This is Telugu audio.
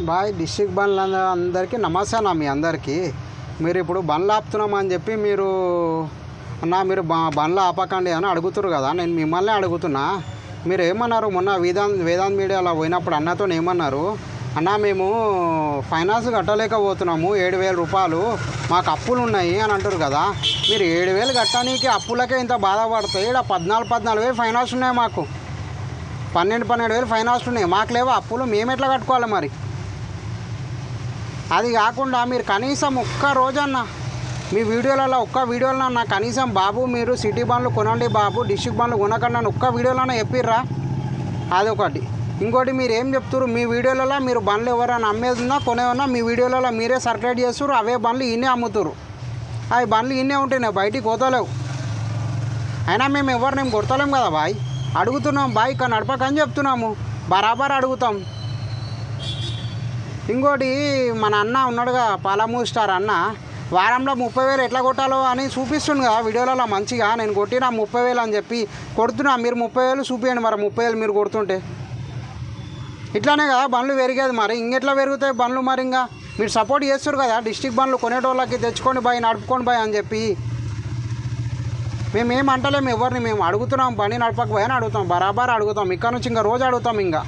బాయ్ డిస్ట్రిక్ట్ బండ్లు అందరికీ నమస్తే అన్న. మీ అందరికీ మీరు ఇప్పుడు బండ్లు ఆపుతున్నామని చెప్పి మీరు బండ్లు ఆపకండి అని అడుగుతారు కదా. నేను మిమ్మల్ని అడుగుతున్నా, మీరు ఏమన్నారు మొన్న వేదాంత్ మీడియాలో పోయినప్పుడు అన్నతో ఏమన్నారు? అన్న మేము ఫైనాన్స్ కట్టలేకపోతున్నాము, 7,000 రూపాయలు మాకు అప్పులు ఉన్నాయి అని అంటారు కదా. మీరు 7,000 కట్టడానికి అప్పులకే ఇంత బాధపడతాయి. ఇక్కడ 14,000 ఫైనాన్స్ ఉన్నాయి, మాకు 12,000 ఫైనాన్స్ ఉన్నాయి. మాకు లేవా అప్పులు? మేము ఎట్లా కట్టుకోవాలి మరి? అది కాకుండా మీరు కనీసం ఒక్క రోజన్నా మీ ఒక్క వీడియోలో కనీసం బాబు మీరు సిటీ బండ్లు కొనండి బాబు, డిస్ట్రిక్ట్ బండ్లు కొనకండి అని ఒక్క వీడియోలోనే చెప్పిర్రా? అదొకటి. ఇంకోటి మీరు ఏం చెప్తారు, మీ వీడియోలలో మీరు బండ్లు ఎవరైనా అమ్మేదిన్నా కొనేవన్నా మీ వీడియోలలో మీరే సర్క్యులేట్ చేస్తారు, అవే బండ్లు ఇన్నే అమ్ముతారు. అవి బండ్లు ఇన్నే ఉంటున్నాయి, బయటికి పోతలేవు. అయినా మేము ఎవరినేం కొడతలేం కదా బాయ్, అడుగుతున్నాం బాయ్ ఇక్కడ నడపకని చెప్తున్నాము, బరాబర్ అడుగుతాం. ఇంకోటి మన అన్న ఉన్నాడుగా పాలమూ స్టార్ అన్న, వారంలో 30,000 ఎట్లా కొట్టాలో అని చూపిస్తుంది కదా వీడియోలలో మంచిగా. నేను కొట్టిన 30,000 అని చెప్పి కొడుతున్నా, మీరు 30,000 చూపించండి మరి. 30,000 మీరు కొడుతుంటే ఇట్లానే కదా బండ్లు పెరిగేది. మరి ఇంకెట్లా పెరుగుతాయి బండ్లు? మరి ఇంకా మీరు సపోర్ట్ చేస్తారు కదా డిస్ట్రిక్ట్ బండ్లు కొనేటోళ్ళకి, తెచ్చుకోండి బాయ్, నడుపుకోండి బాయ్ అని చెప్పి. మేము ఏం అంటలేము ఎవరిని, మేము అడుగుతున్నాం బండి నడపక బాయ్ అని అడుగుతాం, బరాబర్ అడుగుతాం. ఇక్కడ నుంచి ఇంకా రోజు అడుగుతాం ఇంకా.